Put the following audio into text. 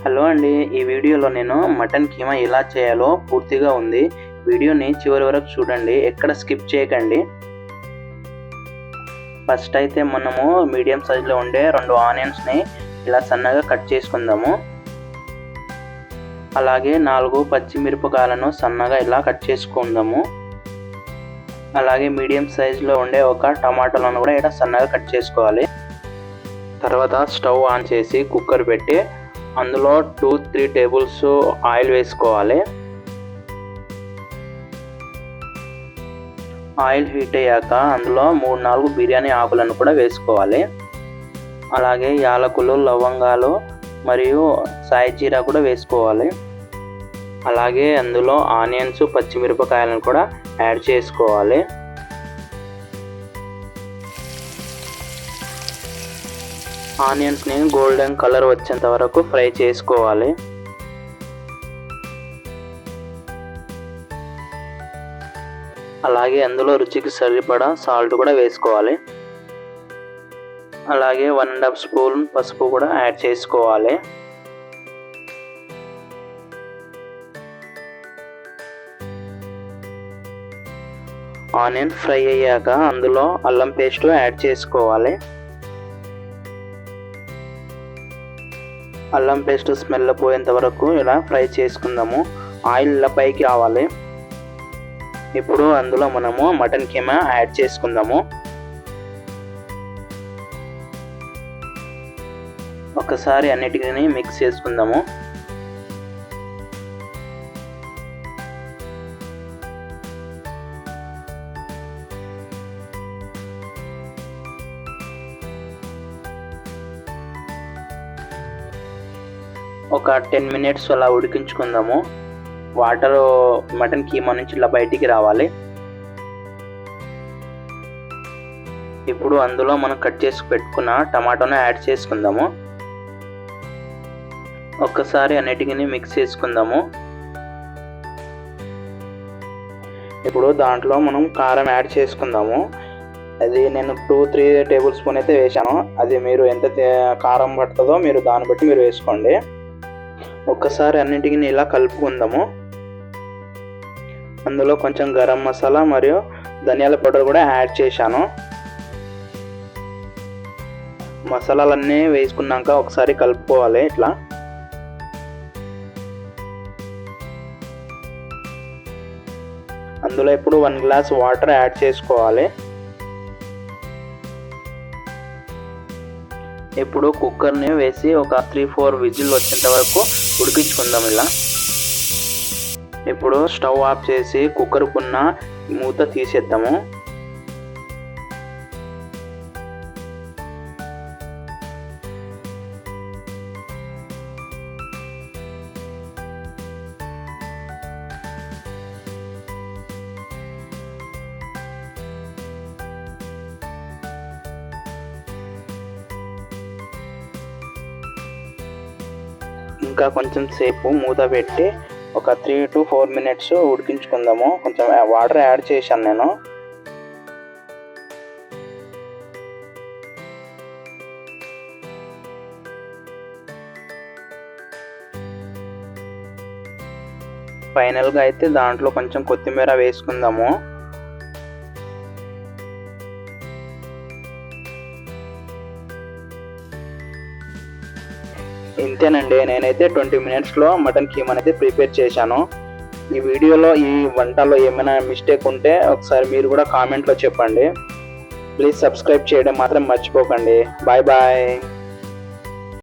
Hello అండి, ఈ వీడియోలో నేను మటన్ కీమా ఎలా చేయాలో పూర్తిగా ఉంది. వీడియోని చివరి వరకు చూడండి, ఎక్కడ స్కిప్ చేయకండి. ఫస్ట్ అయితే మనము మీడియం సైజులో ఉండే 2 ఆనియన్స్ని ఇలా సన్నగా కట్ చేసుకుందాము. అలాగే 4 పచ్చిమిరపకాయలను సన్నగా ఇలా కట్ చేసుకుందాము. అలాగే మీడియం సైజులో ఉండే ఒక టమాటాలను కూడా ఇలా సన్నగా కట్ చేసుకోవాలి. తర్వాత స్టవ్ ఆన్ చేసి కుక్కర్ పెట్టి అందులో 2-3 టేబుల్స్ ఆయిల్ వేసుకోవాలి. ఆయిల్ హీట్ అయ్యాక అందులో 3-4 బిర్యానీ ఆకులను కూడా వేసుకోవాలి. అలాగే యాలకులు, లవంగాలు మరియు సాయి జీరా కూడా వేసుకోవాలి. అలాగే అందులో ఆనియన్స్, పచ్చిమిరపకాయలను కూడా యాడ్ చేసుకోవాలి. ఆనియన్స్ని గోల్డెన్ కలర్ వచ్చేంత వరకు ఫ్రై చేసుకోవాలి. అలాగే అందులో రుచికి సరిపడా సాల్ట్ కూడా వేసుకోవాలి. అలాగే 1.5 స్పూన్ పసుపు కూడా యాడ్ చేసుకోవాలి. ఆనియన్ ఫ్రై అయ్యాక అందులో అల్లం పేస్ట్ యాడ్ చేసుకోవాలి. అల్లం పేస్ట్ స్మెల్ పోయేంత వరకు ఇలా ఫ్రై చేసుకుందాము. ఆయిల్ ఇలా పైకి రావాలి. ఇప్పుడు అందులో మనము మటన్ కీమా యాడ్ చేసుకుందాము. ఒకసారి అన్నిటిని మిక్స్ చేసుకుందాము. ఒక 10 మినిట్స్ అలా ఉడికించుకుందాము. వాటర్ మటన్ కీమా నుంచి ఇలా బయటికి రావాలి. ఇప్పుడు అందులో మనం కట్ చేసి పెట్టుకున్న టమాటోను యాడ్ చేసుకుందాము. ఒక్కసారి అన్నిటిని మిక్స్ చేసుకుందాము. ఇప్పుడు దాంట్లో మనం కారం యాడ్ చేసుకుందాము. అది నేను 2-3 టేబుల్ స్పూన్ అయితే వేసాను. అది మీరు ఎంత కారం పడుతుందో మీరు దాన్ని బట్టి మీరు వేసుకోండి. ఒక్కసారి అన్నింటిని ఇలా కలుపుకుందాము. అందులో కొంచెం గరం మసాలా మరియు ధనియాల పౌడర్ కూడా యాడ్ చేశాను. మసాలాలన్నీ వేసుకున్నాక ఒకసారి కలుపుకోవాలి. ఇట్లా అందులో ఇప్పుడు 1 గ్లాస్ వాటర్ యాడ్ చేసుకోవాలి. ఇప్పుడు కుక్కర్ని వేసి ఒక 3-4 విజిల్ వచ్చేంత వరకు ఉడికించుకుందాం ఇలా. ఇప్పుడు స్టవ్ ఆఫ్ చేసి కుక్కర్కున్న మూత తీసేద్దాము. ఇంకా కొంచెం సేపు మూత పెట్టి ఒక 3-4 మినిట్స్ ఉడికించుకుందాము. కొంచెం వాటర్ యాడ్ చేశాను నేను. ఫైనల్గా అయితే దాంట్లో కొంచెం కొత్తిమీర వేసుకుందాము. ఇంతేనండి, నేనైతే 20 మినిట్స్లో మటన్ కీమా అయితే ప్రిపేర్ చేశాను. ఈ వీడియోలో ఈ వంటలో ఏమైనా మిస్టేక్ ఉంటే ఒకసారి మీరు కూడా కామెంట్లో చెప్పండి. ప్లీజ్ సబ్స్క్రైబ్ చేయడం మాత్రం మర్చిపోకండి. Bye bye.